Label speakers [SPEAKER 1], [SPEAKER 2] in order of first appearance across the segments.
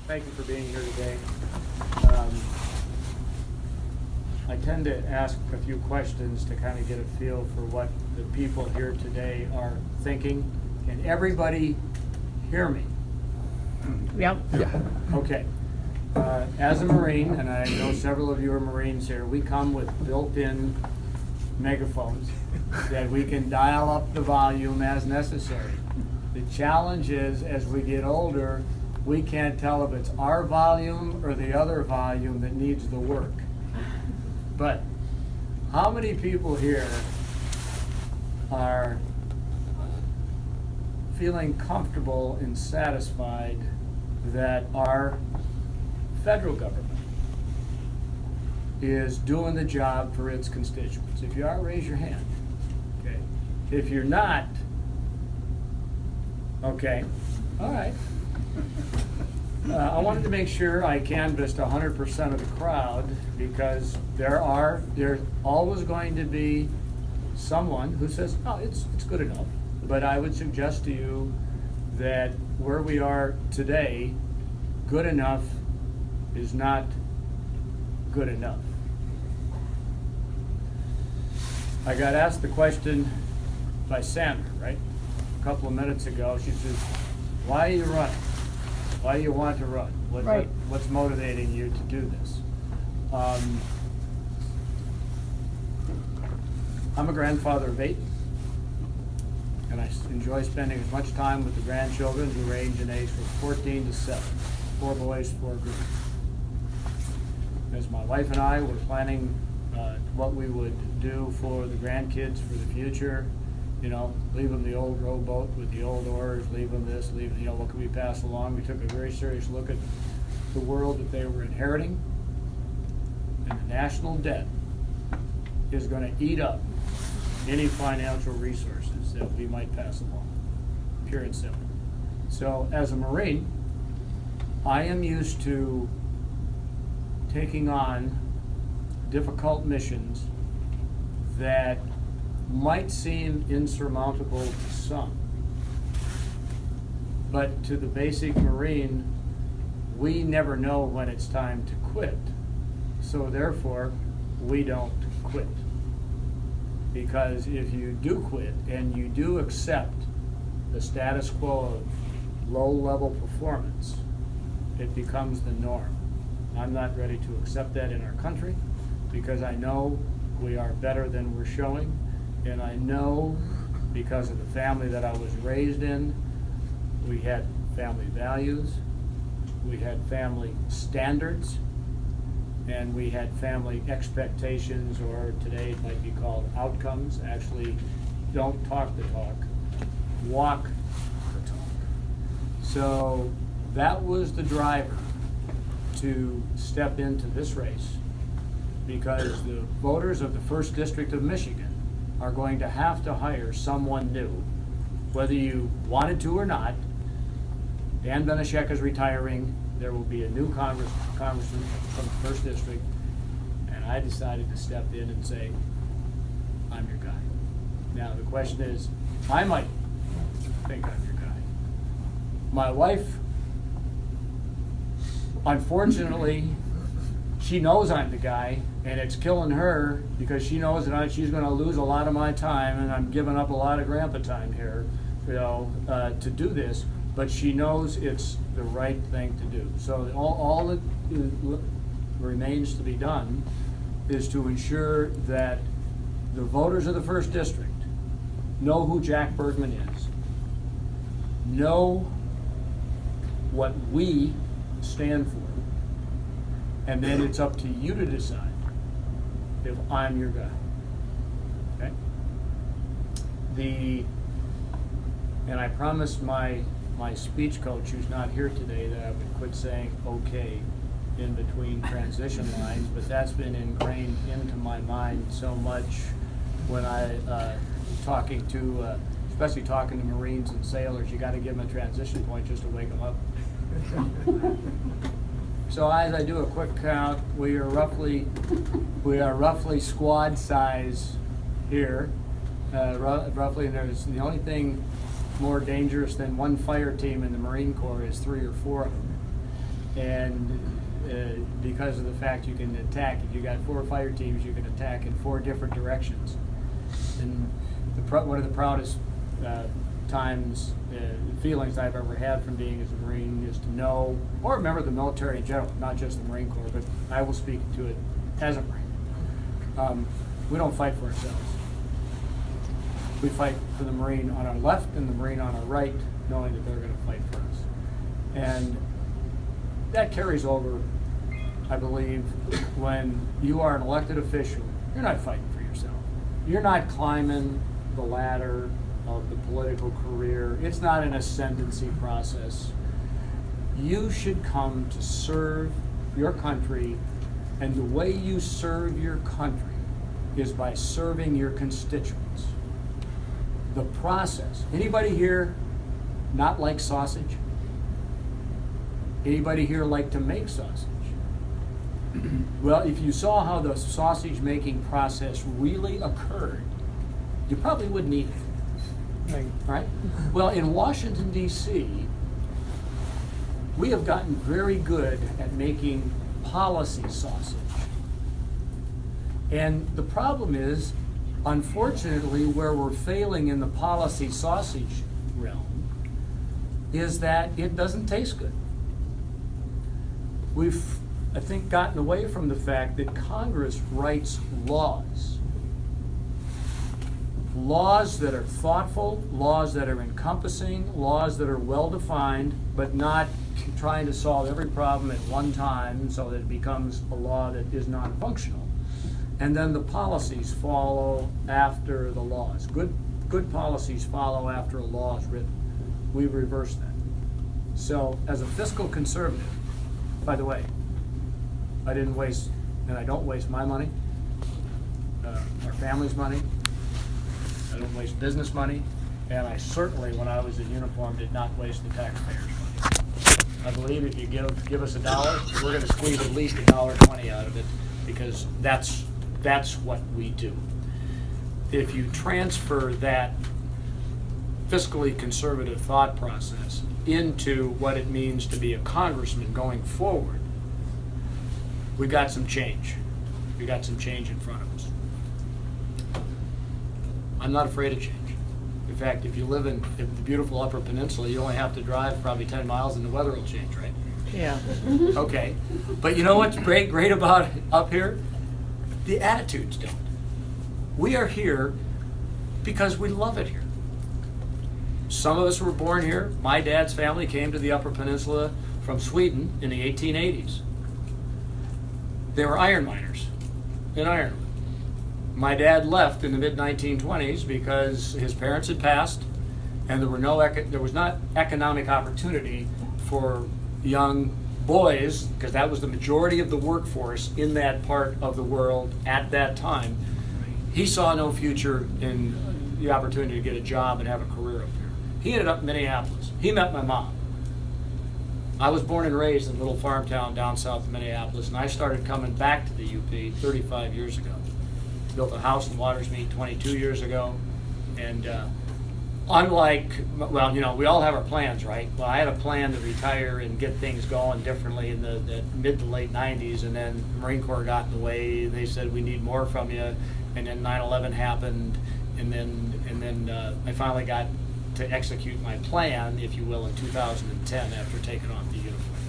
[SPEAKER 1] Thank you for being here today. I tend to ask a few questions to kind of get a feel for what the people here today are thinking. Can everybody hear me?
[SPEAKER 2] Yep.
[SPEAKER 3] Yeah.
[SPEAKER 1] Okay. As a Marine, and I know several of you are Marines here, we come with built-in megaphones that we can dial up the volume as necessary. The challenge is, as we get older, we can't tell if it's our volume or the other volume that needs the work. But how many people here are feeling comfortable and satisfied that our federal government is doing the job for its constituents? If you are, raise your hand. Okay. If you're not, okay, all right. I wanted to make sure I canvassed 100% of the crowd, because there's always going to be someone who says, oh, it's good enough. But I would suggest to you that where we are today, good enough is not good enough. I got asked the question by Sandra, right? A couple of minutes ago. She says, why are you running? Why do you want to run? What's motivating you to do this? I'm a grandfather of 8, and I enjoy spending as much time with the grandchildren who range in age from 14 to 7. 4 boys, 4 girls. As my wife and I were planning what we would do for the grandkids for the future, you know, leave them the old rowboat with the old oars, leave them this, leave, you know, what can we pass along? We took a very serious look at the world that they were inheriting, and the national debt is going to eat up any financial resources that we might pass along, pure and simple. So as a Marine, I am used to taking on difficult missions that might seem insurmountable to some, but to the basic Marine, we never know when it's time to quit. So therefore, we don't quit. Because if you do quit and you do accept the status quo of low-level performance, it becomes the norm. I'm not ready to accept that in our country, because I know we are better than we're showing. And I know, because of the family that I was raised in, we had family values, we had family standards, and we had family expectations, or today it might be called outcomes. Actually, don't talk the talk, walk the talk. So that was the driver to step into this race, because the voters of the 1st District of Michigan are going to have to hire someone new, whether you wanted to or not. Dan Benishek is retiring. There will be a new congressman from the 1st District, and I decided to step in and say, I'm your guy. Now the question is, I might think I'm your guy. My wife, unfortunately, she knows I'm the guy, and it's killing her, because she knows that she's going to lose a lot of my time, and I'm giving up a lot of grandpa time here, you know, to do this. But she knows it's the right thing to do. So all that remains to be done is to ensure that the voters of the 1st District know who Jack Bergman is, know what we stand for, and then it's up to you to decide if I'm your guy. Okay? And I promised my speech coach, who's not here today, that I would quit saying okay in between transition lines, but that's been ingrained into my mind so much when especially talking to Marines and sailors. You got to give them a transition point just to wake them up. So as I do a quick count, we are roughly squad size here, roughly. And there's the only thing more dangerous than one fire team in the Marine Corps is 3 or 4 of them. And because of the fact you can attack, if you got 4 fire teams, you can attack in 4 different directions. And one of the proudest feelings I've ever had from being as a Marine is to know, or remember the military in general, not just the Marine Corps, but I will speak to it as a Marine. We don't fight for ourselves. We fight for the Marine on our left and the Marine on our right, knowing that they're going to fight for us. And that carries over, I believe, when you are an elected official. You're not fighting for yourself. You're not climbing the ladder of the political career. It's not an ascendancy process. You should come to serve your country, and the way you serve your country is by serving your constituents. The process. Anybody here not like sausage? Anybody here like to make sausage? Well, if you saw how the sausage making process really occurred, you probably wouldn't eat it. Right? Well, in Washington, D.C., we have gotten very good at making policy sausage. And the problem is, unfortunately, where we're failing in the policy sausage realm is that it doesn't taste good. We've, I think, gotten away from the fact that Congress writes laws. Laws that are thoughtful, laws that are encompassing, laws that are well-defined, but not trying to solve every problem at one time so that it becomes a law that is non-functional. And then the policies follow after the laws. Good policies follow after a law is written. We've reversed that. So as a fiscal conservative, by the way, I didn't waste, and I don't waste my money, our family's money. I don't waste business money, and I certainly, when I was in uniform, did not waste the taxpayers' money. I believe if you give us $1, we're going to squeeze at least $1.20 out of it, because that's what we do. If you transfer that fiscally conservative thought process into what it means to be a congressman going forward, we got some change. We got some change in front of us. I'm not afraid of change. In fact, if you live in the beautiful Upper Peninsula, you only have to drive probably 10 miles and the weather will change, right?
[SPEAKER 2] Yeah.
[SPEAKER 1] Okay. But you know what's great about up here? The attitudes don't. We are here because we love it here. Some of us were born here. My dad's family came to the Upper Peninsula from Sweden in the 1880s. They were iron miners in Ireland. My dad left in the mid-1920s because his parents had passed, and there was not economic opportunity for young boys, because that was the majority of the workforce in that part of the world at that time. He saw no future in the opportunity to get a job and have a career up here. He ended up in Minneapolis. He met my mom. I was born and raised in a little farm town down south of Minneapolis, and I started coming back to the UP 35 years ago. Built a house in Watersmeet 22 years ago, and unlike, well, you know, we all have our plans, right? Well, I had a plan to retire and get things going differently in the mid to late 90s, and then the Marine Corps got in the way. They said, we need more from you, and then 9/11 happened, and then I finally got to execute my plan, if you will, in 2010 after taking off the uniform.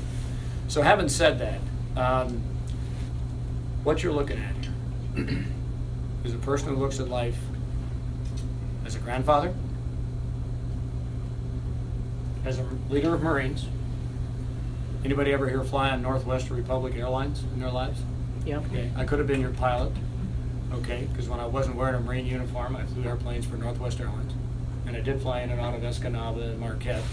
[SPEAKER 1] So having said that, what you're looking at here is a person who looks at life as a grandfather, as a leader of Marines. Anybody ever here fly on Northwest Republic Airlines in their lives?
[SPEAKER 2] Yep.
[SPEAKER 1] Okay, I could have been your pilot, okay, because when I wasn't wearing a Marine uniform, I flew airplanes for Northwest Airlines. And I did fly in and out of Escanaba and Marquette.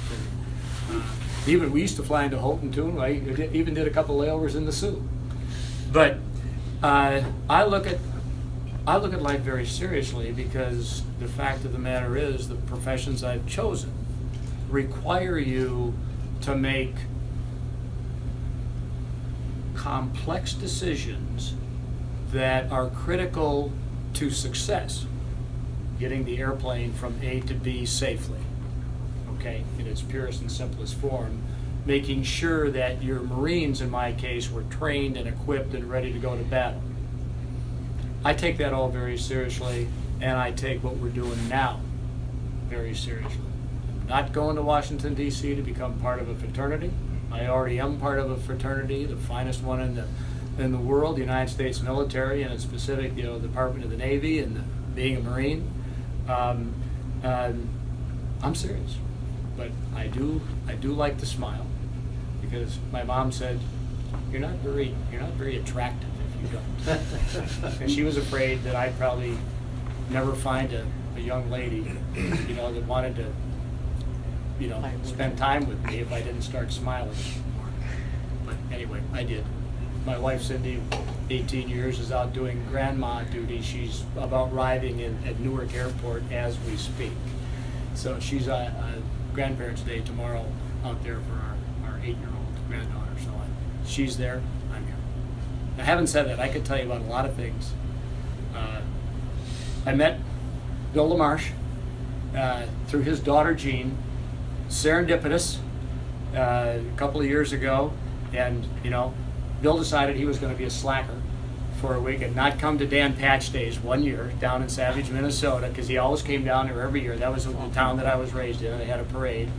[SPEAKER 1] And, even we used to fly into Houghton too. I even did a couple layovers in the Sioux. But I look at life very seriously, because the fact of the matter is the professions I've chosen require you to make complex decisions that are critical to success, getting the airplane from A to B safely, okay, in its purest and simplest form. making sure that your Marines, in my case, were trained and equipped and ready to go to battle. I take that all very seriously, and I take what we're doing now very seriously. I'm not going to Washington, D.C. to become part of a fraternity. I already am part of a fraternity, the finest one in the world, the United States military, and in specific, the Department of the Navy, and being a Marine. I'm serious, but I do like to smile, because my mom said, you're not very attractive if you don't. And she was afraid that I'd probably never find a young lady, that wanted to, spend time with me if I didn't start smiling more. But anyway, I did. My wife, Cindy, 18 years, is out doing grandma duty. She's about arriving at Newark Airport as we speak. So she's Grandparents' Day tomorrow out there for our 8-year-old granddaughter. So she's there, I'm here. Now, having said that, I could tell you about a lot of things. I met Bill LaMarche through his daughter Jean, serendipitous, a couple of years ago, and Bill decided he was going to be a slacker for a week and not come to Dan Patch Days one year down in Savage, Minnesota, because he always came down there every year. That was the town that I was raised in, and they had a parade.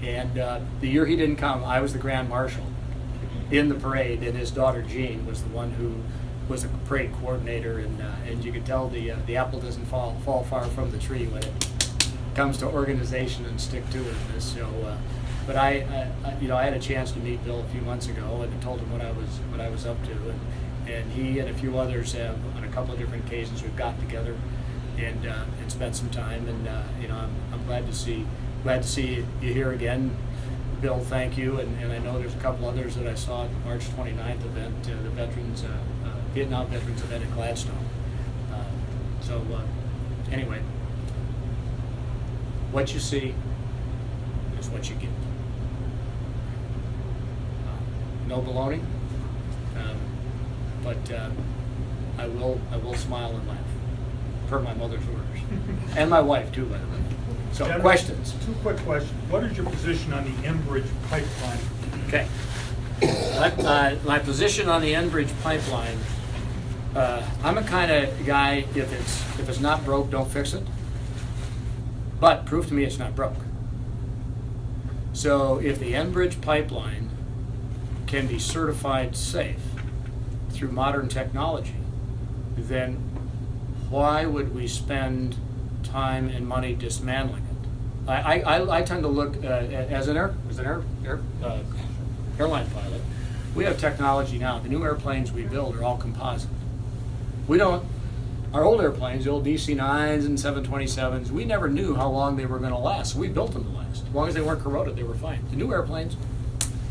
[SPEAKER 1] And the year he didn't come, I was the Grand Marshal in the parade, and his daughter Jean was the one who was a parade coordinator, and you could tell the apple doesn't fall far from the tree when it comes to organization and stick-to-itness. So, but I had a chance to meet Bill a few months ago, and I told him what I was up to, and he and a few others have, on a couple of different occasions, we've got together and spent some time, and I'm glad to see you here again, Bill. Thank you, and I know there's a couple others that I saw at the March 29th event, the Vietnam Veterans event at Gladstone. Anyway, what you see is what you get. No baloney, but I will smile and laugh, per my mother's orders, and my wife too, by the way. So,
[SPEAKER 3] General,
[SPEAKER 1] questions?
[SPEAKER 3] 2 quick questions. What is your position on the Enbridge pipeline?
[SPEAKER 1] Okay. My position on the Enbridge pipeline, I'm a kind of guy, if it's not broke, don't fix it. But prove to me it's not broke. So if the Enbridge pipeline can be certified safe through modern technology, then why would we spend time and money dismantling it? I tend to look as an airline pilot. We have technology now. The new airplanes we build are all composite. Our old airplanes, the old DC-9s and 727s, we never knew how long they were going to last. So we built them to last. As long as they weren't corroded, they were fine. The new airplanes,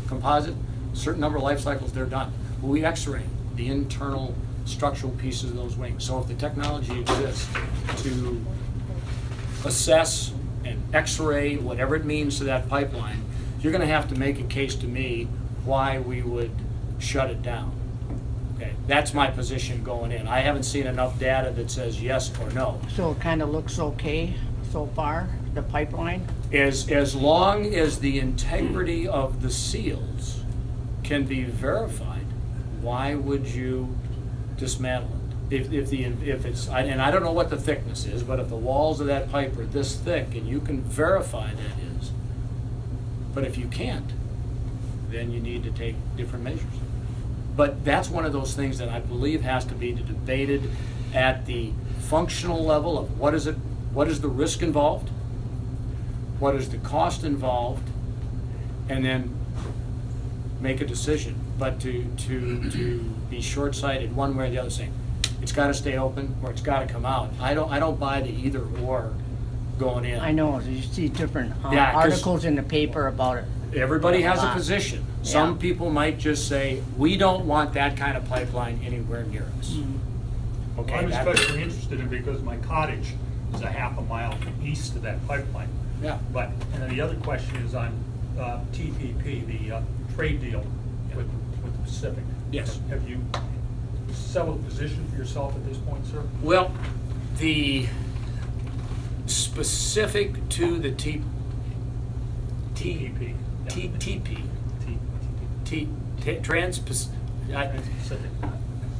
[SPEAKER 1] composite, certain number of life cycles, they're done. Well, we X-ray the internal structural pieces of those wings. So if the technology exists to assess and X-ray whatever it means to that pipeline, you're going to have to make a case to me why we would shut it down. Okay, that's my position going in. I haven't seen enough data that says yes or no.
[SPEAKER 2] So it kind of looks okay so far, the pipeline?
[SPEAKER 1] As long as the integrity of the seals can be verified, why would you dismantle it? If it's, and I don't know what the thickness is, but if the walls of that pipe are this thick and you can verify that is, but if you can't, then you need to take different measures. But that's one of those things that I believe has to be debated at the functional level of what is the risk involved, what is the cost involved, and then make a decision. But to be short-sighted one way or the other, saying it's got to stay open or it's got to come out. I don't buy the either or going in.
[SPEAKER 2] I know, you see different
[SPEAKER 1] Yeah, 'cause
[SPEAKER 2] articles in the paper about it.
[SPEAKER 1] Everybody has a
[SPEAKER 2] lot.
[SPEAKER 1] position. Some
[SPEAKER 2] Yeah.
[SPEAKER 1] people might just say, we don't want that kind of pipeline anywhere near us.
[SPEAKER 2] Mm-hmm.
[SPEAKER 1] Okay,
[SPEAKER 3] I'm
[SPEAKER 1] that-
[SPEAKER 3] especially interested in because my cottage is a half a mile east of that pipeline.
[SPEAKER 1] Yeah.
[SPEAKER 3] But, and then the other question is on TPP, the trade deal with the Pacific.
[SPEAKER 1] Yes.
[SPEAKER 3] Have you settled a position for yourself at this point, sir?
[SPEAKER 1] Well, the specific to the TPP,
[SPEAKER 3] Trans-Pacific.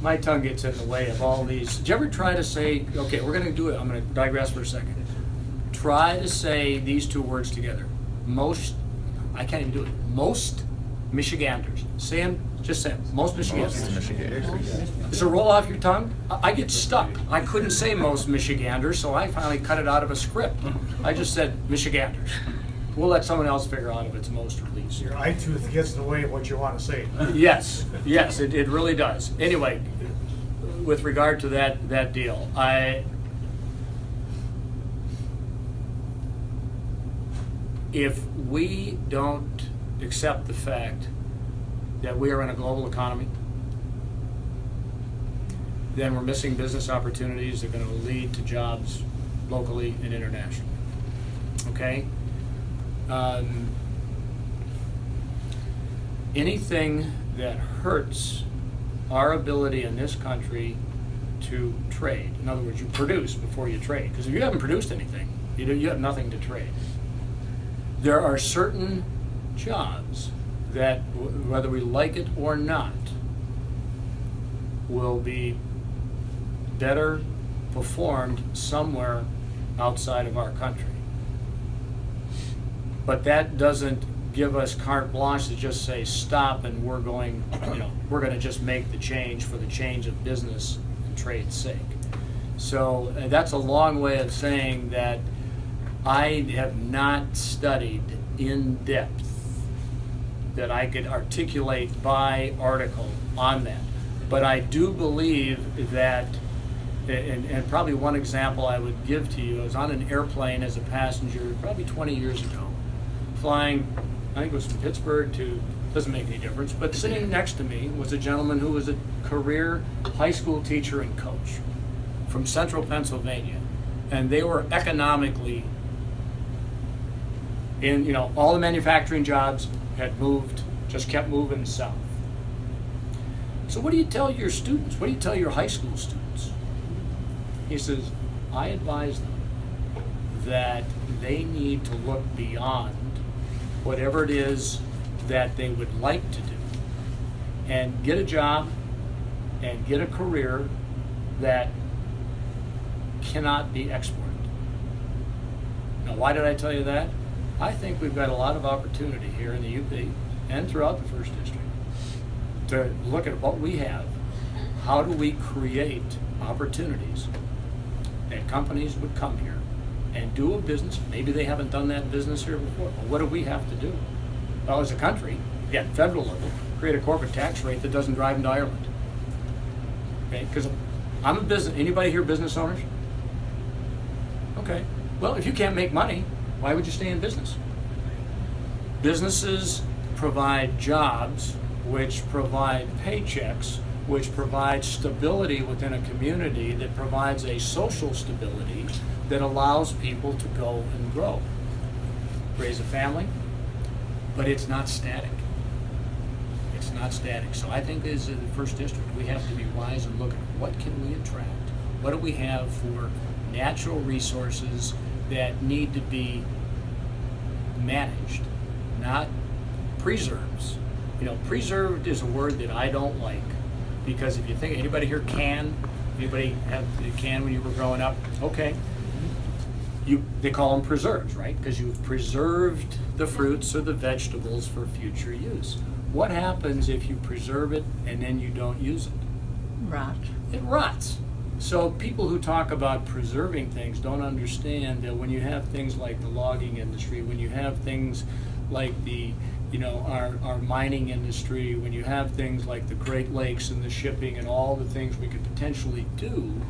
[SPEAKER 1] my tongue gets in the way of all these. Did you ever try to say, okay, we're gonna do it, I'm gonna digress for a second. Try to say these two words together. Most, I can't even do it. Most Michiganders. Say them, just say them. Most Michiganders. Does it roll off your tongue? I get stuck. I couldn't say most Michiganders, so I finally cut it out of a script. I just said Michiganders. We'll let someone else figure out if it's most or least.
[SPEAKER 4] Your eye tooth gets in the way of what you want to say.
[SPEAKER 1] Yes, it really does. Anyway, with regard to that deal, if we don't accept the fact that we are in a global economy, then we're missing business opportunities that are going to lead to jobs locally and internationally. Okay? Anything that hurts our ability in this country to trade, in other words, you produce before you trade, because if you haven't produced anything, you have nothing to trade. There are certain jobs that, whether we like it or not, will be better performed somewhere outside of our country. But that doesn't give us carte blanche to just say stop and we're going to just make the change for the change of business and trade's sake. So that's a long way of saying that I have not studied in depth that I could articulate by article on that. But I do believe that, and probably one example I would give to you, I was on an airplane as a passenger probably 20 years ago, flying, I think it was from Pittsburgh to, doesn't make any difference, but sitting next to me was a gentleman who was a career high school teacher and coach from central Pennsylvania. And they were economically in, all the manufacturing jobs had moved, just kept moving south. So what do you tell your students? What do you tell your high school students? He says, I advise them that they need to look beyond whatever it is that they would like to do and get a job and get a career that cannot be exported. Now, why did I tell you that? I think we've got a lot of opportunity here in the UP and throughout the First District to look at what we have. How do we create opportunities that companies would come here and do a business? Maybe they haven't done that business here before. But what do we have to do? Well, as a country, at federal level, create a corporate tax rate that doesn't drive into Ireland. Okay, because I'm a business. Anybody here business owners? Okay. Well, if you can't make money, why would you stay in business? Businesses provide jobs, which provide paychecks, which provide stability within a community, that provides a social stability that allows people to go and grow, raise a family, but it's not static. It's not static. So I think as in the First District, we have to be wise and look at what can we attract? What do we have for natural resources that need to be managed, not preserves. Preserved is a word that I don't like, because if you think, anybody here anybody have a can when you were growing up? Okay. They call them preserves, right? Because you've preserved the fruits or the vegetables for future use. What happens if you preserve it and then you don't use it?
[SPEAKER 2] Rot.
[SPEAKER 1] It rots. So people who talk about preserving things don't understand that when you have things like the logging industry, when you have things like our mining industry, when you have things like the Great Lakes and the shipping and all the things we could potentially do,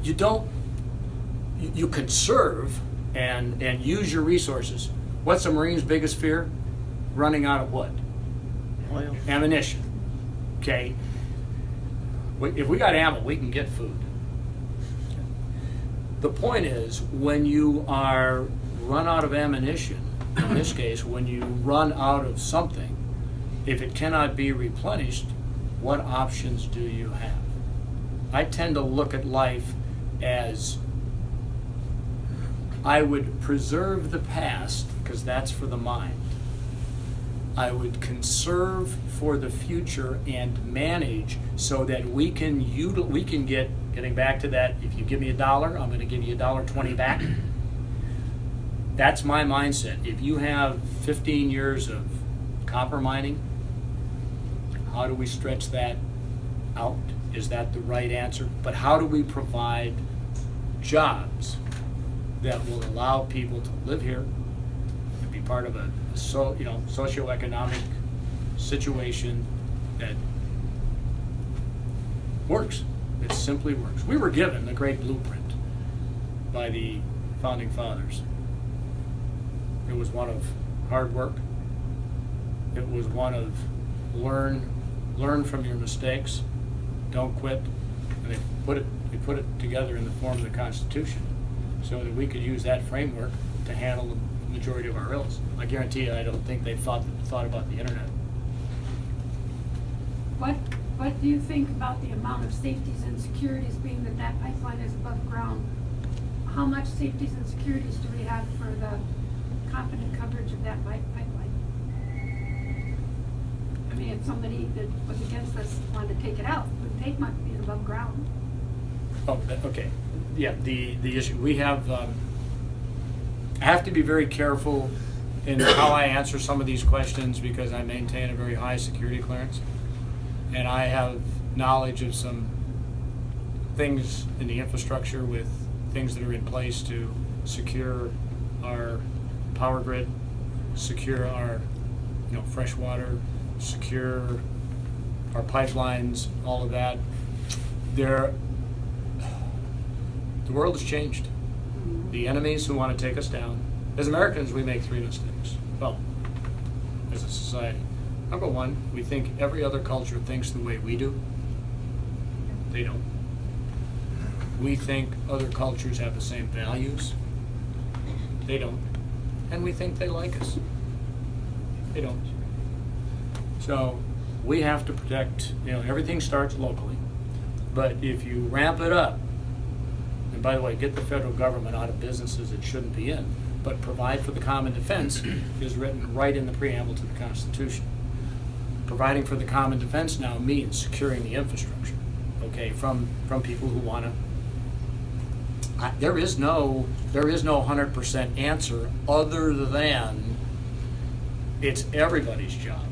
[SPEAKER 1] you conserve and use your resources. What's a Marine's biggest fear? Running out of what?
[SPEAKER 2] Oil.
[SPEAKER 1] Ammunition. Okay? If we got ammo, we can get food. The point is, when you are run out of ammunition, in this case, when you run out of something, if it cannot be replenished, what options do you have? I tend to look at life as I would preserve the past, because that's for the mind. I would conserve for the future and manage so that we can getting back to that, if you give me $1, I'm gonna give you $1.20 back. That's my mindset. If you have 15 years of copper mining, how do we stretch that out? Is that the right answer? But how do we provide jobs that will allow people to live here and be part of a socioeconomic situation that works? It simply works. We were given the great blueprint by the founding fathers. It was one of hard work. It was one of learn from your mistakes, don't quit. And they put it together in the form of the Constitution so that we could use that framework to handle the majority of our ills. I guarantee you, I don't think they thought about the internet.
[SPEAKER 5] What do you think about the amount of safeties and securities, being that that pipeline is above ground? How much safeties and securities do we have for the confident coverage of that pipeline? I mean, if somebody that was against us wanted to take it out, it would take much being above ground.
[SPEAKER 1] Oh, okay. Yeah, the issue, we have, I have to be very careful in how I answer some of these questions because I maintain a very high security clearance. And I have knowledge of some things in the infrastructure with things that are in place to secure our power grid, secure our fresh water, secure our pipelines, all of that. The world has changed. The enemies who want to take us down. As Americans, we make 3 mistakes. Well, as a society. Number one, we think every other culture thinks the way we do. They don't. We think other cultures have the same values. They don't. And we think they like us. They don't. So we have to protect, everything starts locally. But if you ramp it up, and by the way, get the federal government out of businesses it shouldn't be in, but provide for the common defense is written right in the preamble to the Constitution. Providing for the common defense now means securing the infrastructure, okay, from people who want to. There is no 100% answer other than it's everybody's job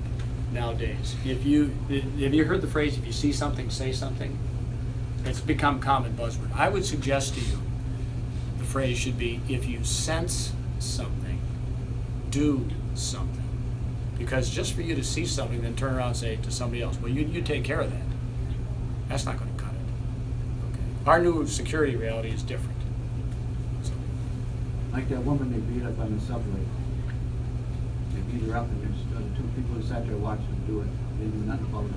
[SPEAKER 1] nowadays. Have you heard the phrase, if you see something, say something? It's become common buzzword. I would suggest to you the phrase should be, if you sense something, do something. Because just for you to see something, then turn around and say to somebody else, well, you take care of that. That's not going to cut it. Okay. Our new security reality is different. So.
[SPEAKER 6] Like that woman they beat up on the subway. They beat her up, and there's other 2 people who sat there watching them do it. They knew nothing about it.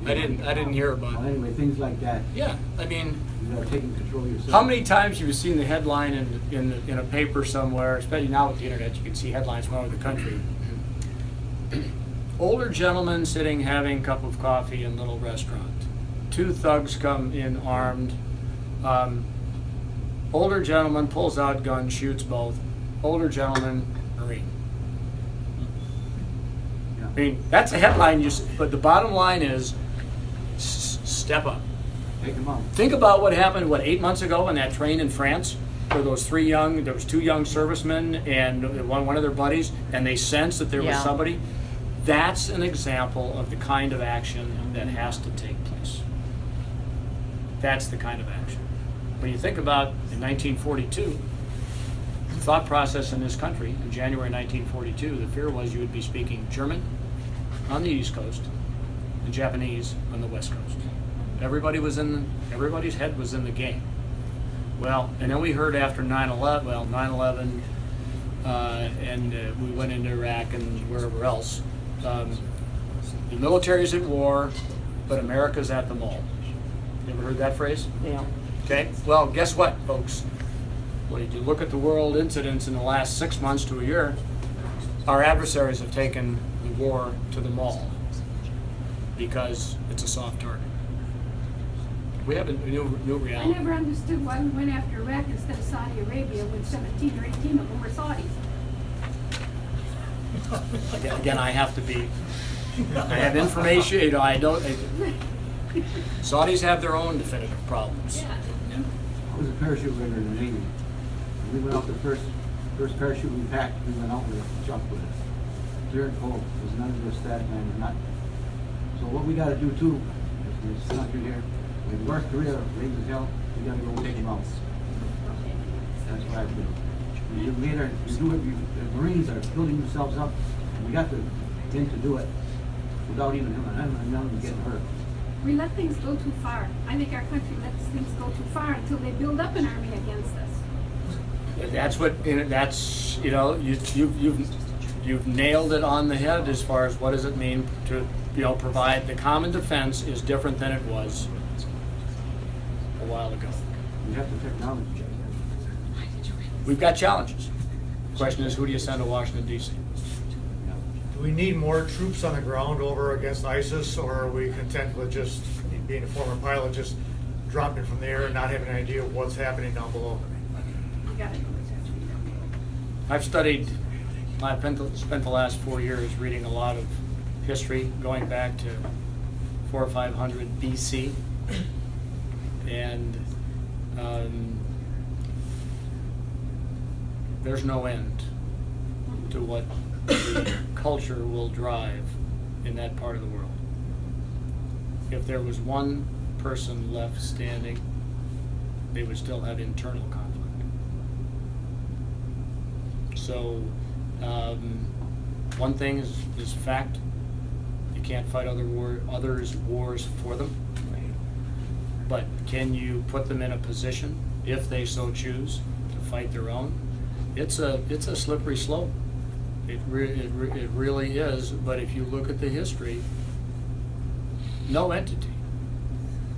[SPEAKER 5] Yeah,
[SPEAKER 1] I didn't hear about
[SPEAKER 6] Well,
[SPEAKER 1] it.
[SPEAKER 6] anyway, things like that.
[SPEAKER 1] Yeah, I mean,
[SPEAKER 6] You are taking control of yourself.
[SPEAKER 1] how many times have you seen the headline in a paper somewhere, especially now with the internet, you can see headlines from all over the country. Older gentleman sitting having a cup of coffee in little restaurant. 2 thugs come in armed. Older gentleman pulls out gun, shoots both. Older gentleman, Marine.
[SPEAKER 6] Yeah.
[SPEAKER 1] I mean, that's a headline, but the bottom line is step up.
[SPEAKER 6] Take them out.
[SPEAKER 1] Think about what happened, 8 months ago on that train in France, where there was 2 young servicemen and one of their buddies, and they sensed that there was
[SPEAKER 2] Yeah.
[SPEAKER 1] somebody. That's an example of the kind of action that has to take place. That's the kind of action. When you think about in 1942, the thought process in this country, in January 1942, the fear was you would be speaking German on the East Coast and Japanese on the West Coast. Everybody's head was in the game. Well, and then we heard after 9/11, and we went into Iraq and wherever else. The military's at war, but America's at the mall. You ever heard that phrase?
[SPEAKER 2] Yeah.
[SPEAKER 1] Okay, well, guess what, folks? Well, if you look at the world incidents in the last 6 months to a year, our adversaries have taken the war to the mall because it's a soft target. We have a new
[SPEAKER 5] I
[SPEAKER 1] reality.
[SPEAKER 5] never understood why we went after Iraq instead of Saudi Arabia when 17 or 18 of them were Saudis.
[SPEAKER 1] Again, I have to be, I have information, you know, I don't, Saudis have their own definitive problems.
[SPEAKER 5] Yeah.
[SPEAKER 6] I was a parachute rider in the Navy. We went out the first parachute we packed, we went out with a chuck with it. Clear and cold, there's none of this static man, there's not. So what we gotta do too, is in this country here, when North Korea raises hell, we gotta go take them out. That's what I feel. The Marines are building themselves up, and we got the thing to do it without even them getting hurt.
[SPEAKER 5] We let things go too far. I think our country lets things go too far until they build up an army against us.
[SPEAKER 1] That's what, that's, you know, you've nailed it on the head as far as what does it mean to, you know, provide the common defense is different than it was a while ago.
[SPEAKER 6] We have the technology.
[SPEAKER 1] We've got challenges. The question is, who do you send to Washington, D.C.?
[SPEAKER 4] Do we need more troops on the ground over against ISIS, or are we content with just being a former pilot, just dropping from the air and not having an idea of what's happening down below?
[SPEAKER 5] You gotta know what's happening down below.
[SPEAKER 1] I've spent the last 4 years reading a lot of history going back to 400 or 500 BC, and there's no end to what the culture will drive in that part of the world. If there was one person left standing, they would still have internal conflict. So, one thing is fact: you can't fight others' wars for them. But can you put them in a position, if they so choose, to fight their own? It's a slippery slope. It really is. But if you look at the history, no entity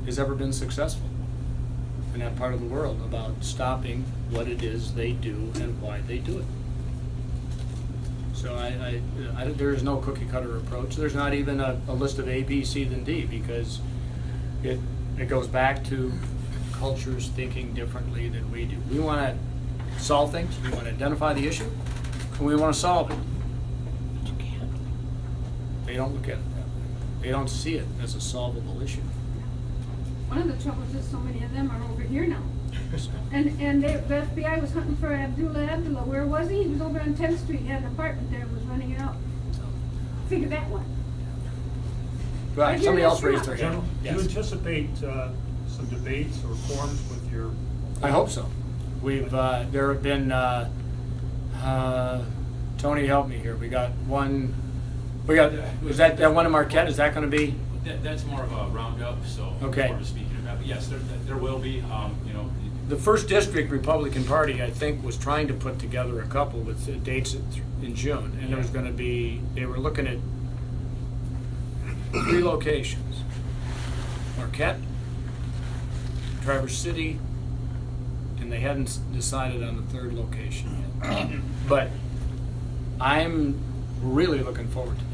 [SPEAKER 1] has ever been successful in that part of the world about stopping what it is they do and why they do it. So there is no cookie cutter approach. There's not even a list of A, B, C, then D, because it goes back to cultures thinking differently than we do. We want to solve things, we want to identify the issue, and we want to solve it. They don't look at it that way. They don't see it as a solvable issue.
[SPEAKER 5] One of the troubles is so many of them are over here now. And the FBI was hunting for Abdullah. Where was he? He was over on 10th Street. He had an apartment there and was running it out. Figure that one.
[SPEAKER 1] Right, somebody else raised their hand.
[SPEAKER 3] General, do you
[SPEAKER 1] Yes.
[SPEAKER 3] anticipate some debates or forums with your?
[SPEAKER 1] I hope so. We've, there have been, Tony, help me here. Was that one in Marquette? Is that gonna be?
[SPEAKER 7] That's more of a roundup, so
[SPEAKER 1] Okay.
[SPEAKER 7] more of speaking about. But yes, there will be.
[SPEAKER 1] The first district Republican Party, I think, was trying to put together a couple with dates in June, and there was going to be. They were looking at 3 locations: Marquette, Traverse City, and they hadn't decided on the 3rd location yet. But I'm really looking forward to that.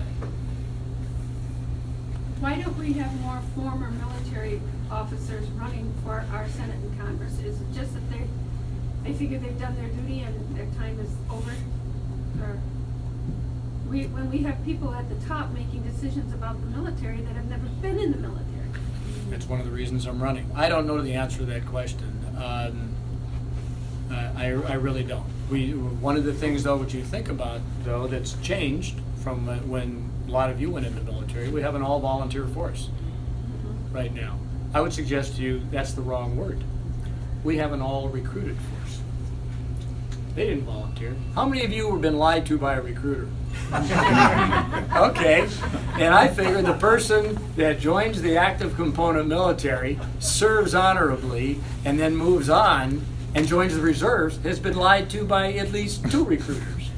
[SPEAKER 5] Why don't we have more former military officers running for our Senate and Congress? Is it just that they figure they've done their duty and their time is over? Or when we have people at the top making decisions about the military that have never been in the military?
[SPEAKER 1] That's one of the reasons I'm running. I don't know the answer to that question. I really don't. One of the things, though, what you think about, though, that's changed from when a lot of you went in the military, we have an all-volunteer force right now. I would suggest to you that's the wrong word. We have an all-recruited force. They didn't volunteer. How many of you have been lied to by a recruiter? Okay, and I figure the person that joins the active component military, serves honorably, and then moves on and joins the reserves has been lied to by at least 2 recruiters.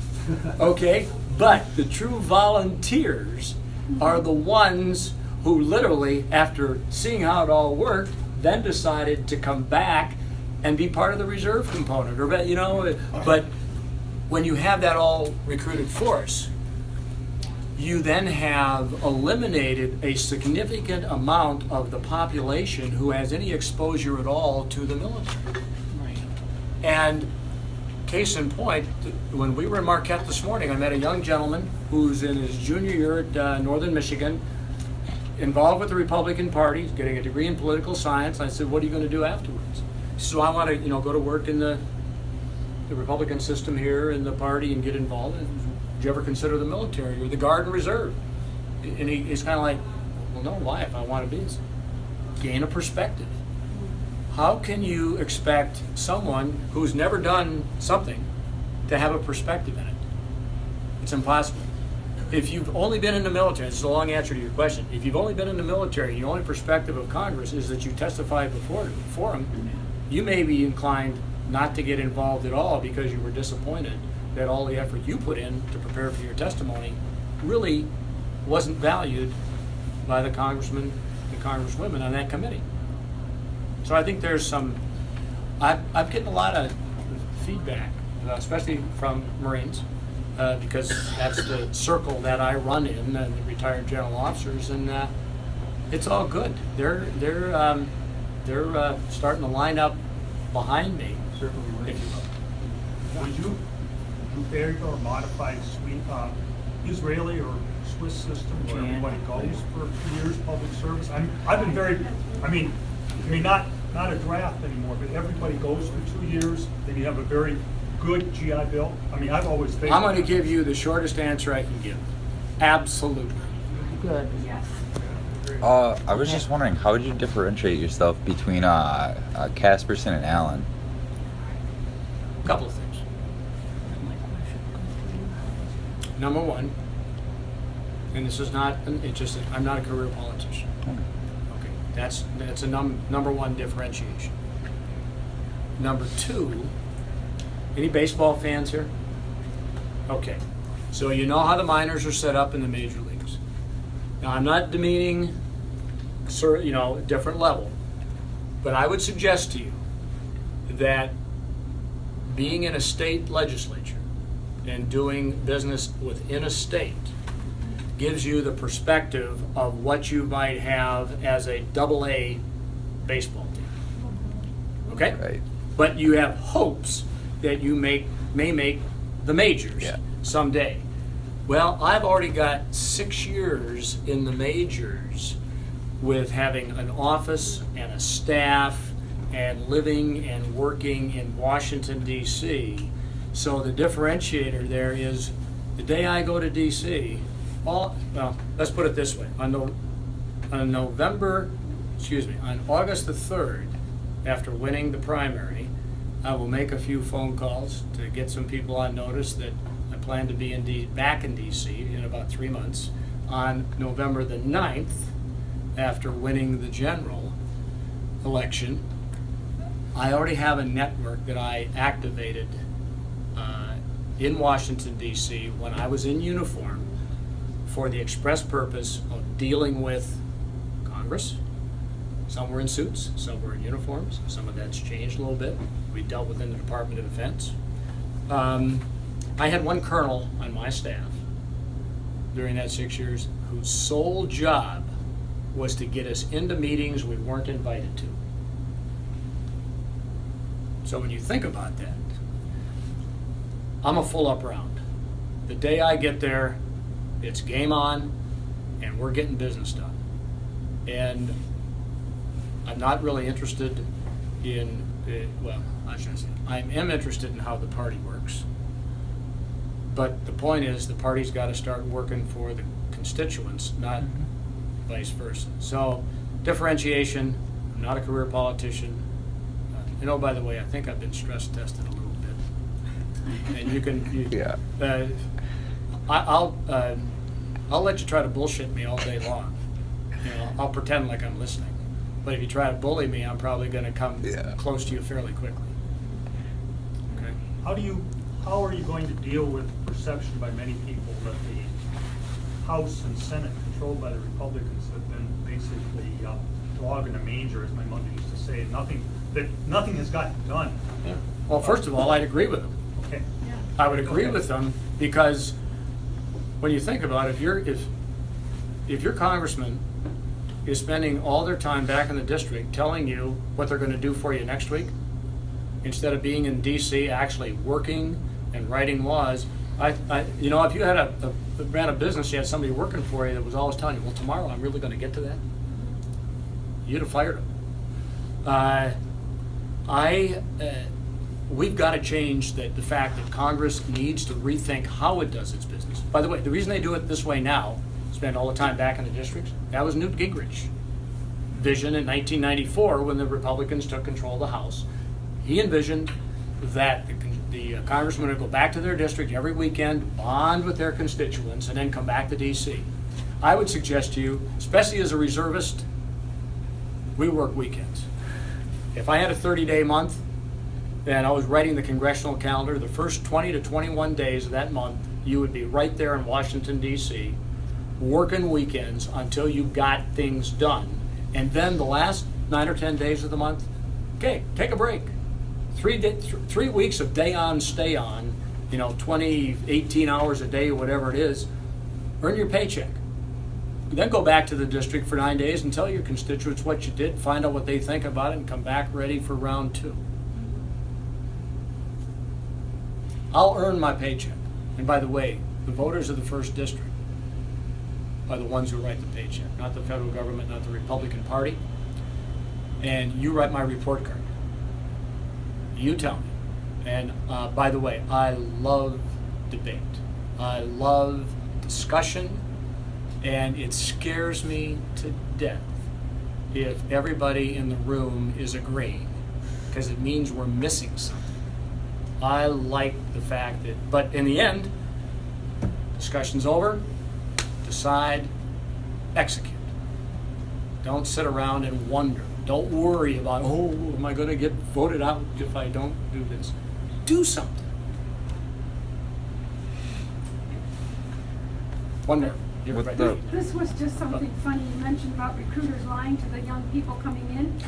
[SPEAKER 1] Okay, but the true volunteers are the ones who literally, after seeing how it all worked, then decided to come back and be part of the reserve component. But when you have that all recruited force, you then have eliminated a significant amount of the population who has any exposure at all to the military.
[SPEAKER 2] Right.
[SPEAKER 1] And case in point, when we were in Marquette this morning, I met a young gentleman who's in his junior year at Northern Michigan, involved with the Republican Party, getting a degree in political science. I said, what are you going to do afterwards? He said, well, I want to, go to work in the Republican system here in the party and get involved. Did you ever consider the military or the Guard and Reserve? And he's kind of like, well, no, why? If I want to be, gain a perspective. How can you expect someone who's never done something to have a perspective in it? It's impossible. If you've only been in the military, this is a long answer to your question. If you've only been in the military, your only perspective of Congress is that you testify before them, you may be inclined not to get involved at all because you were disappointed that all the effort you put in to prepare for your testimony really wasn't valued by the congressmen and congresswomen on that committee. So I think there's some, I'm getting a lot of feedback, especially from Marines, because that's the circle that I run in, the retired general officers, and it's all good. They're starting to line up behind me, if you will.
[SPEAKER 3] Would you vary or modify Israeli or Swiss system where everybody goes for 2 years public service? I've been very, not a draft anymore, but everybody goes for 2 years, then you have a very good GI Bill. I've always favored.
[SPEAKER 1] I'm going to give you the shortest answer I can give. Absolutely.
[SPEAKER 2] Good.
[SPEAKER 5] Yes.
[SPEAKER 8] I was just wondering, how would you differentiate yourself between Casperson and Allen?
[SPEAKER 1] A couple of things. Number one, and this is not, I'm not a career politician. Okay, that's a number one differentiation. Number two, any baseball fans here? Okay, so you know how the minors are set up in the major leagues. Now, I'm not demeaning, different level, but I would suggest to you that being in a state legislature and doing business within a state gives you the perspective of what you might have as a AA baseball team. Okay?
[SPEAKER 8] Right.
[SPEAKER 1] But you have hopes that you may make the majors someday. Well, I've already got 6 years in the majors with having an office and a staff and living and working in Washington, D.C. So the differentiator there is the day I go to D.C., let's put it this way. On August the 3rd, after winning the primary, I will make a few phone calls to get some people on notice that I plan to be back in D.C. in about 3 months. On November the 9th, after winning the general election, I already have a network that I activated in Washington, D.C. when I was in uniform for the express purpose of dealing with Congress. Some were in suits, some were in uniforms. Some of that's changed a little bit. We dealt with in the Department of Defense. I had one colonel on my staff during that 6 years whose sole job was to get us into meetings we weren't invited to. So when you think about that, I'm a full up round. The day I get there, it's game on, and we're getting business done. And I'm not really interested in, I shouldn't say, I am interested in how the party works. But the point is, the party's got to start working for the constituents, not vice versa. So, differentiation, I'm not a career politician. By the way, I think I've been stress tested a little bit. And I'll let you try to bullshit me all day long. I'll pretend like I'm listening. But if you try to bully me, I'm probably going to come close to you fairly quickly. Okay.
[SPEAKER 3] How are you going to deal with perception by many people that the House and Senate, controlled by the Republicans, have been basically dog in a manger, as my mother used to say, nothing has gotten done?
[SPEAKER 1] Yeah. Well, first of all, I'd agree with them.
[SPEAKER 3] Okay.
[SPEAKER 5] Yeah.
[SPEAKER 1] I would agree with them because when you think about it, if your congressman is spending all their time back in the district telling you what they're going to do for you next week, instead of being in DC actually working and writing laws. You know, if you had ran a business, you had somebody working for you that was always telling you, well, tomorrow I'm really going to get to that, you'd have fired them. We've got to change the fact that Congress needs to rethink how it does its business. By the way, the reason they do it this way now, spend all the time back in the districts, that was Newt Gingrich's vision in 1994 when the Republicans took control of the House. He envisioned that the congressmen would go back to their district every weekend, bond with their constituents, and then come back to DC. I would suggest to you, especially as a reservist, we work weekends. If I had a 30-day month and I was writing the congressional calendar, the first 20 to 21 days of that month, you would be right there in Washington, D.C., working weekends until you got things done. And then the last 9 or 10 days of the month, okay, take a break. 3 weeks of day on, stay on, 20, 18 hours a day, whatever it is, earn your paycheck. Then go back to the district for 9 days and tell your constituents what you did, find out what they think about it, and come back ready for round 2. I'll earn my paycheck. And by the way, the voters of the 1st District are the ones who write the paycheck, not the federal government, not the Republican Party. And you write my report card. You tell me. And by the way, I love debate. I love discussion. And it scares me to death if everybody in the room is agreeing, because it means we're missing something. I like the fact that, but in the end, discussion's over, decide, execute. Don't sit around and wonder. Don't worry about, am I going to get voted out if I don't do this? Do something. One more. You're right there.
[SPEAKER 5] This was just something funny you mentioned about recruiters lying to the young people coming in.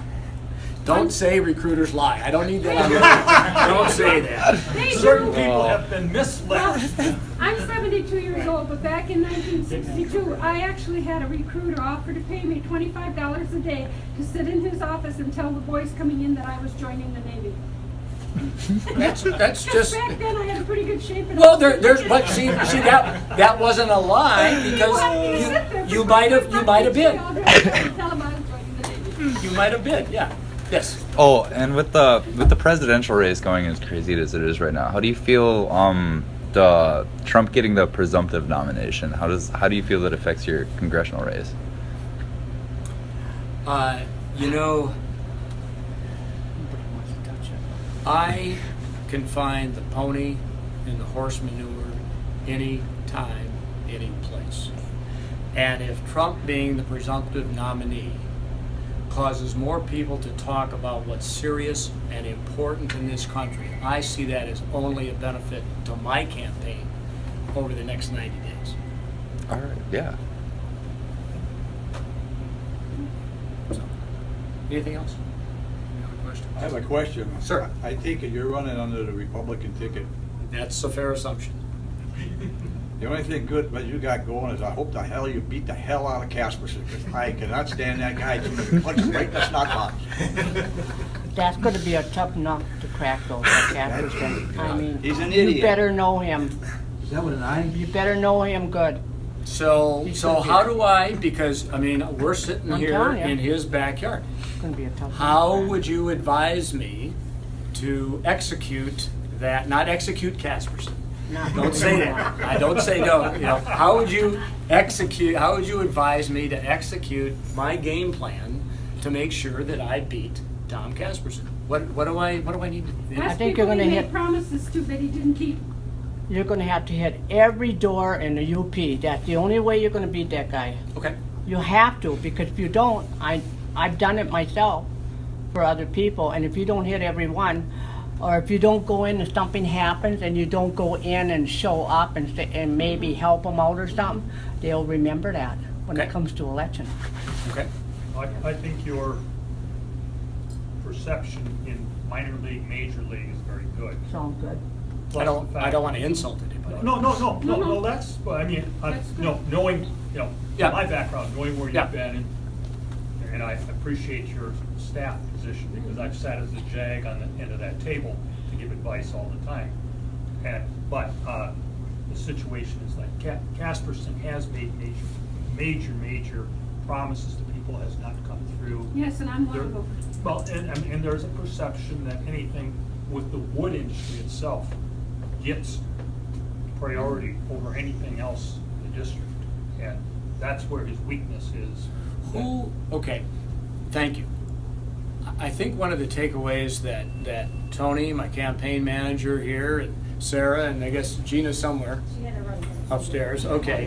[SPEAKER 1] Don't say recruiters lie. I don't need that on the Don't say that.
[SPEAKER 3] Certain people have been misled.
[SPEAKER 5] Well, I'm 72 years old, but back in 1962, I actually had a recruiter offer to pay me $25 a day to sit in his office and tell the boys coming in that I was joining the Navy.
[SPEAKER 1] That's just.
[SPEAKER 5] Back then, I had a pretty good shape.
[SPEAKER 1] Well, there's but see that wasn't a lie because you might have been. You might have been, yeah. Yes.
[SPEAKER 8] Oh, and with the presidential race going as crazy as it is right now, how do you feel the Trump getting the presumptive nomination? How do you feel that affects your congressional race?
[SPEAKER 1] I can find the pony and the horse manure any time, any place. And if Trump being the presumptive nominee causes more people to talk about what's serious and important in this country, I see that as only a benefit to my campaign over the next 90 days.
[SPEAKER 8] All right, yeah.
[SPEAKER 1] So, anything else? Any other questions?
[SPEAKER 9] I have a question.
[SPEAKER 1] Sir.
[SPEAKER 9] I take it you're running under the Republican ticket.
[SPEAKER 1] That's a fair assumption.
[SPEAKER 9] The only thing good that you got going is I hope the hell you beat the hell out of Casperson, because I cannot stand that guy. He punches right in the snot box.
[SPEAKER 2] That's going to be a tough nut to crack, though, Casperson. I mean,
[SPEAKER 9] He's an idiot.
[SPEAKER 2] You better know him.
[SPEAKER 6] Is that with an I?
[SPEAKER 2] You better know him good.
[SPEAKER 1] So how do I, because, we're sitting
[SPEAKER 2] I'm
[SPEAKER 1] here
[SPEAKER 2] telling you.
[SPEAKER 1] in his backyard.
[SPEAKER 2] It's going to be a tough
[SPEAKER 1] How
[SPEAKER 2] nut.
[SPEAKER 1] would you advise me to execute that, not execute Casperson? Don't say that. I don't say no. How would you advise me to execute my game plan to make sure that I beat Tom Casperson? What do I need to do?
[SPEAKER 2] I think you're going to hit.
[SPEAKER 5] Promises to that he didn't keep.
[SPEAKER 2] You're going to have to hit every door in the UP. That's the only way you're going to beat that guy.
[SPEAKER 1] Okay.
[SPEAKER 2] You have to, because if you don't, I've done it myself for other people, and if you don't hit every one, or if you don't go in and something happens and you don't go in and show up and maybe help them out or something, they'll remember that when
[SPEAKER 1] Okay.
[SPEAKER 2] it comes to election.
[SPEAKER 1] Okay.
[SPEAKER 3] I think your perception in minor league, major league is very good.
[SPEAKER 2] Sounds good.
[SPEAKER 3] Plus
[SPEAKER 1] I
[SPEAKER 3] the fact-
[SPEAKER 1] don't want to insult anybody.
[SPEAKER 3] No, that's, I mean,
[SPEAKER 5] That's good.
[SPEAKER 3] knowing,
[SPEAKER 1] Yeah.
[SPEAKER 3] my background, knowing where
[SPEAKER 1] Yeah.
[SPEAKER 3] you've been, and I appreciate your staff position, because I've sat as a JAG on the end of that table to give advice all the time. But the situation is like Casperson has made major promises to people, has not come through.
[SPEAKER 5] Yes, and I'm one of them.
[SPEAKER 3] Well, and there's a perception that anything with the wood industry itself gets priority over anything else in the district. And that's where his weakness is.
[SPEAKER 1] Okay, thank you. I think one of the takeaways that Tony, my campaign manager here, and Sarah, and I guess Gina somewhere upstairs, okay.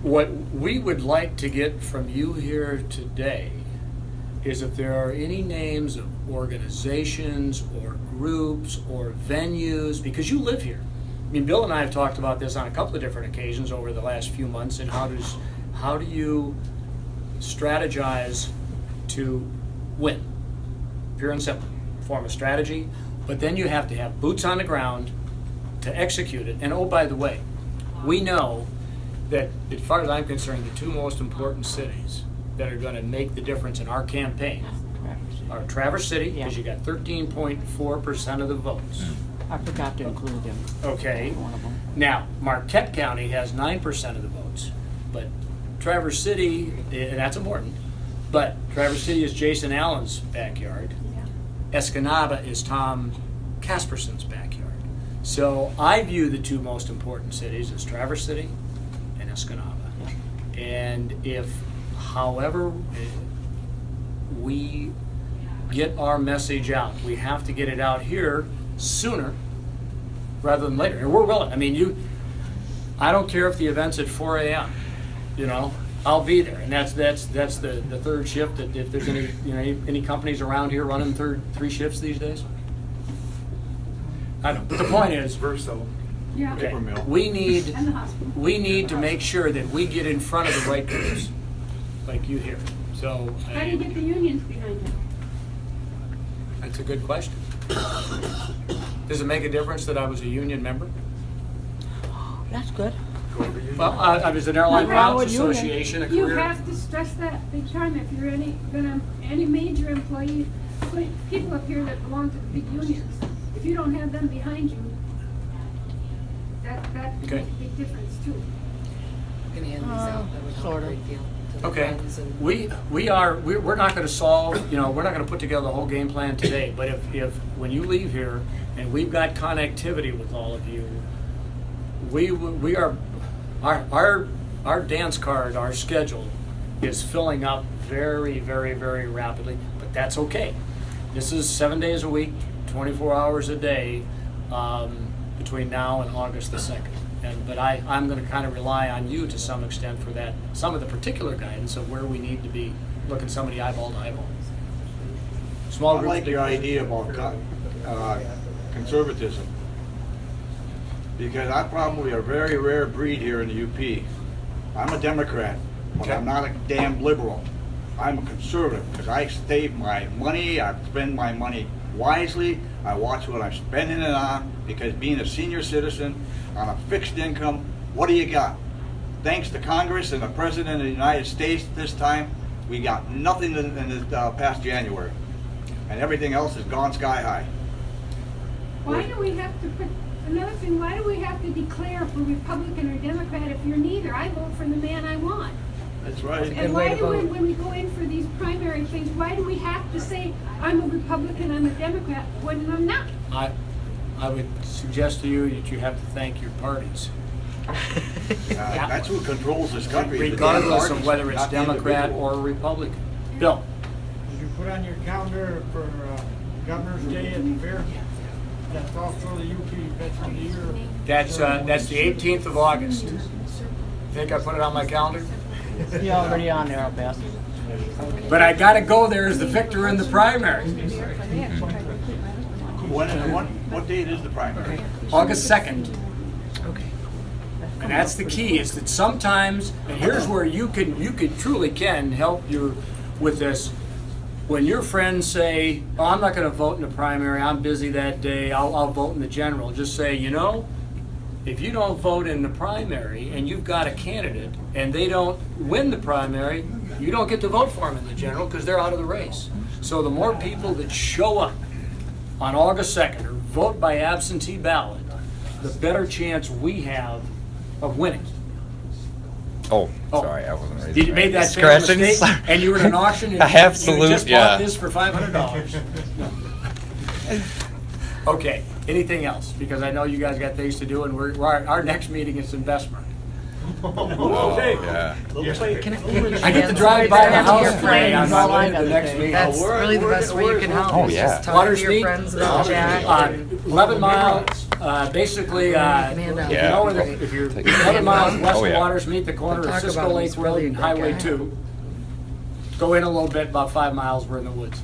[SPEAKER 1] What we would like to get from you here today is if there are any names of organizations or groups or venues, because you live here. I mean, Bill and I have talked about this on a couple of different occasions over the last few months, and how do you strategize to win? Pure and simple. Form a strategy, but then you have to have boots on the ground to execute it. And oh, by the way, we know that, as far as I'm concerned, the two most important cities that are going to make the difference in our campaign are Traverse City, because you got 13.4% of the votes.
[SPEAKER 2] I forgot to include them.
[SPEAKER 1] Okay.
[SPEAKER 2] One of them.
[SPEAKER 1] Now, Marquette County has 9% of the votes, but Traverse City, and that's important, but Traverse City is Jason Allen's backyard. Escanaba is Tom Casperson's backyard. So I view the two most important cities as Traverse City and Escanaba. And if, however, we get our message out, we have to get it out here sooner rather than later. And we're willing. I mean, I don't care if the event's at 4 a.m. You know, I'll be there. And that's the third shift. That if there's any companies around here running three shifts these days. I don't. But the point is,
[SPEAKER 5] Yeah.
[SPEAKER 1] okay,
[SPEAKER 9] Paper mill.
[SPEAKER 1] we need
[SPEAKER 5] And the hospital.
[SPEAKER 1] to make sure that we get in front of the right groups, like you here. So
[SPEAKER 5] How do you get the unions behind you?
[SPEAKER 1] that's a good question. Does it make a difference that I was a union member?
[SPEAKER 2] That's good.
[SPEAKER 1] Well, I was an Airline
[SPEAKER 5] No,
[SPEAKER 1] Pilots
[SPEAKER 2] with union.
[SPEAKER 1] Association, a
[SPEAKER 5] You
[SPEAKER 1] career.
[SPEAKER 5] have to stress that big time if you're any major employee, people up here that belong to the big unions. If you don't have them behind you, that could
[SPEAKER 1] Okay.
[SPEAKER 5] make a big difference too.
[SPEAKER 10] Gonna hand these out, that would help
[SPEAKER 2] sort
[SPEAKER 10] a
[SPEAKER 2] of.
[SPEAKER 10] great deal. to the
[SPEAKER 1] Okay,
[SPEAKER 10] friends and-
[SPEAKER 1] we're not gonna solve, we're not gonna put together the whole game plan today, but if when you leave here and we've got connectivity with all of you, we are, our dance card, our schedule is filling up very, very, very rapidly, but that's okay. This is 7 days a week, 24 hours a day, between now and August the 2nd. But I'm going to kind of rely on you to some extent for that, some of the particular guidance of where we need to be looking somebody eyeball to eyeball. Small
[SPEAKER 9] I
[SPEAKER 1] group.
[SPEAKER 9] like your idea about conservatism, because I'm probably a very rare breed here in the UP. I'm a Democrat, but I'm not a damn liberal. I'm a conservative, because I save my money, I spend my money wisely, I watch what I'm spending it on, because being a senior citizen on a fixed income, what do you got? Thanks to Congress and the President of the United States this time, we got nothing in this past January. And everything else has gone sky high.
[SPEAKER 5] Why do we have to put, another thing, why do we have to declare for Republican or Democrat if you're neither? I vote for the man I want.
[SPEAKER 9] That's right.
[SPEAKER 5] And why do we, when we go in for these primary things, why do we have to say, I'm a Republican, I'm a Democrat, when I'm not?
[SPEAKER 1] I would suggest to you that you have to thank your parties.
[SPEAKER 9] That's who controls this country. the
[SPEAKER 1] Regardless
[SPEAKER 9] damn
[SPEAKER 1] of whether
[SPEAKER 9] parties,
[SPEAKER 1] it's
[SPEAKER 9] not the
[SPEAKER 1] Democrat
[SPEAKER 9] individual.
[SPEAKER 1] or Republican. Bill?
[SPEAKER 4] Did you put on your calendar for Governor's Day at the fair? That's also the UP Veteran of the Year.
[SPEAKER 1] That's the 18th of August. Think I put it on my calendar?
[SPEAKER 2] You're already on there, I'll bet.
[SPEAKER 1] But I gotta go there as the victor in the primary.
[SPEAKER 9] What date is the primary?
[SPEAKER 1] August 2nd. And that's the key, is that sometimes, and here's where you truly can help with this. When your friends say, oh, I'm not gonna vote in the primary, I'm busy that day, I'll vote in the general, just say, If you don't vote in the primary and you've got a candidate and they don't win the primary, you don't get to vote for them in the general because they're out of the race. So the more people that show up on August 2nd or vote by absentee ballot, the better chance we have of winning.
[SPEAKER 8] Oh,
[SPEAKER 1] Oh.
[SPEAKER 8] sorry, I wasn't ready.
[SPEAKER 1] Did you make that fatal
[SPEAKER 8] Scratching?
[SPEAKER 1] mistake and you were in an auction and
[SPEAKER 8] Absolute,
[SPEAKER 1] you just
[SPEAKER 8] yeah.
[SPEAKER 1] bought this for $500? Okay, anything else? Because I know you guys got things to do and our next meeting is in Bessemer.
[SPEAKER 3] Okay.
[SPEAKER 8] Yeah.
[SPEAKER 1] I get to drive by the
[SPEAKER 10] Have to
[SPEAKER 1] house
[SPEAKER 10] your
[SPEAKER 1] today on
[SPEAKER 10] friends.
[SPEAKER 1] my way to the next meeting.
[SPEAKER 10] That's really the best way you can help.
[SPEAKER 8] Oh,
[SPEAKER 10] is
[SPEAKER 8] yeah.
[SPEAKER 10] Just talk
[SPEAKER 1] Waters
[SPEAKER 10] to your
[SPEAKER 1] Mead,
[SPEAKER 10] friends about Jack.
[SPEAKER 1] 11 miles, basically,
[SPEAKER 10] out.
[SPEAKER 8] Yeah.
[SPEAKER 1] if you're 11 miles west
[SPEAKER 8] Oh,
[SPEAKER 1] of
[SPEAKER 8] yeah.
[SPEAKER 1] Waters Meet, the corner of
[SPEAKER 10] Talk
[SPEAKER 1] Cisco
[SPEAKER 10] about
[SPEAKER 1] Lake
[SPEAKER 10] he's
[SPEAKER 1] Road
[SPEAKER 10] really a
[SPEAKER 1] and
[SPEAKER 10] great
[SPEAKER 1] Highway
[SPEAKER 10] guy.
[SPEAKER 1] 2. Go in a little bit, about 5 miles, we're in the woods.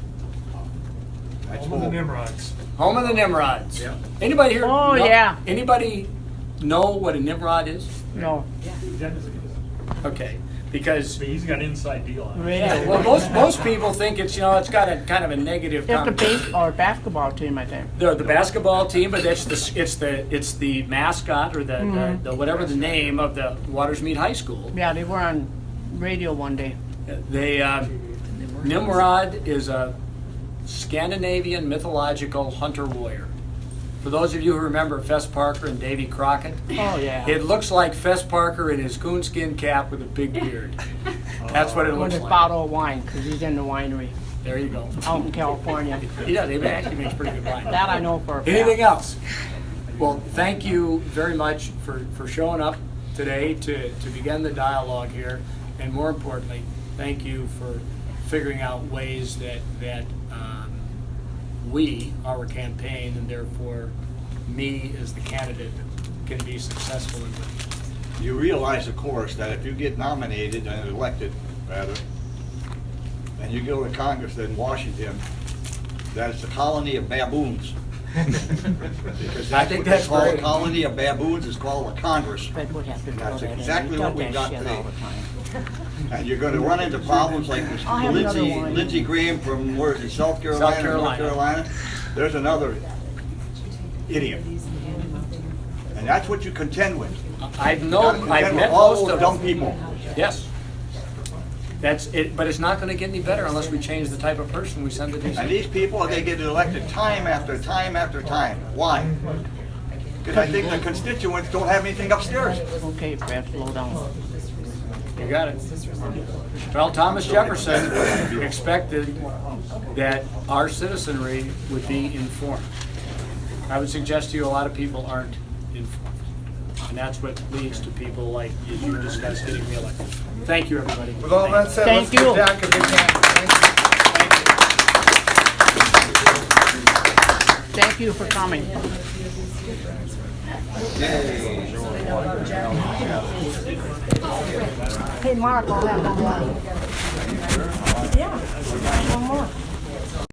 [SPEAKER 3] Home of the Nimrods.
[SPEAKER 1] Home of the Nimrods.
[SPEAKER 3] Yeah.
[SPEAKER 1] Anybody here?
[SPEAKER 2] Oh,
[SPEAKER 1] know-
[SPEAKER 2] yeah.
[SPEAKER 1] Anybody know what a Nimrod is?
[SPEAKER 2] No,
[SPEAKER 1] Okay, because
[SPEAKER 3] He's got an inside deal on it.
[SPEAKER 2] radio.
[SPEAKER 1] well, most people think it's it's got a kind of a negative.
[SPEAKER 2] It's a
[SPEAKER 1] connotation.
[SPEAKER 2] base or basketball team, I think.
[SPEAKER 1] The basketball team, but it's the mascot or the whatever the name of the Waters Mead High School.
[SPEAKER 2] Yeah, they were on radio one day.
[SPEAKER 1] They Nimrod is a Scandinavian mythological hunter warrior. For those of you who remember Fess Parker and Davy Crockett,
[SPEAKER 2] Oh, yeah.
[SPEAKER 1] it looks like Fess Parker in his coonskin cap with a big beard. That's what it
[SPEAKER 2] With
[SPEAKER 1] looks
[SPEAKER 2] his
[SPEAKER 1] like.
[SPEAKER 2] bottle of wine, because he's in the winery
[SPEAKER 1] There you go.
[SPEAKER 2] out in California.
[SPEAKER 1] He does. He actually makes pretty good wine.
[SPEAKER 2] That I know for a fact.
[SPEAKER 1] Anything else? Well, thank you very much for showing up today to begin the dialogue here, and more importantly, thank you for figuring out ways that we, our campaign, and therefore me as the candidate, can be successful in winning.
[SPEAKER 9] You realize, of course, that if you get nominated and elected, rather, and you go to Congress in Washington, that it's a colony of baboons. Because
[SPEAKER 1] I
[SPEAKER 9] that's
[SPEAKER 1] think
[SPEAKER 9] what
[SPEAKER 1] that's
[SPEAKER 9] they call
[SPEAKER 1] very-
[SPEAKER 9] a colony of baboons is called a Congress.
[SPEAKER 2] Fred would have to throw
[SPEAKER 9] That's
[SPEAKER 2] that in.
[SPEAKER 9] exactly
[SPEAKER 2] He
[SPEAKER 9] what
[SPEAKER 2] does
[SPEAKER 9] we
[SPEAKER 2] that
[SPEAKER 9] got
[SPEAKER 2] shit
[SPEAKER 9] today.
[SPEAKER 2] all the time.
[SPEAKER 9] And you're gonna run into problems like this
[SPEAKER 2] I'll have another one.
[SPEAKER 9] Lindsey Graham from, where is it, South Carolina, or North
[SPEAKER 1] Carolina.
[SPEAKER 9] Carolina? There's another idiot. And that's what you contend with.
[SPEAKER 1] I've
[SPEAKER 9] You gotta contend
[SPEAKER 1] met
[SPEAKER 9] with all
[SPEAKER 1] most
[SPEAKER 9] those
[SPEAKER 1] of
[SPEAKER 9] dumb
[SPEAKER 1] them.
[SPEAKER 9] people.
[SPEAKER 1] Yes. That's it, but it's not going to get any better unless we change the type of person we send to these.
[SPEAKER 9] And these people, they get elected time after time after time. Why? Because I think the constituents don't have anything upstairs.
[SPEAKER 2] Okay, Fred, slow down.
[SPEAKER 1] You got it. Well, Thomas Jefferson expected that our citizenry would be informed. I would suggest to you a lot of people aren't informed. And that's what leads to people like you discussed getting reelected. Thank you, everybody.
[SPEAKER 4] With all that said,
[SPEAKER 2] Thank
[SPEAKER 4] let's give
[SPEAKER 2] you.
[SPEAKER 4] Jack a big hand.
[SPEAKER 2] Thank you for coming. Hey, Mark, I'll have one. Yeah.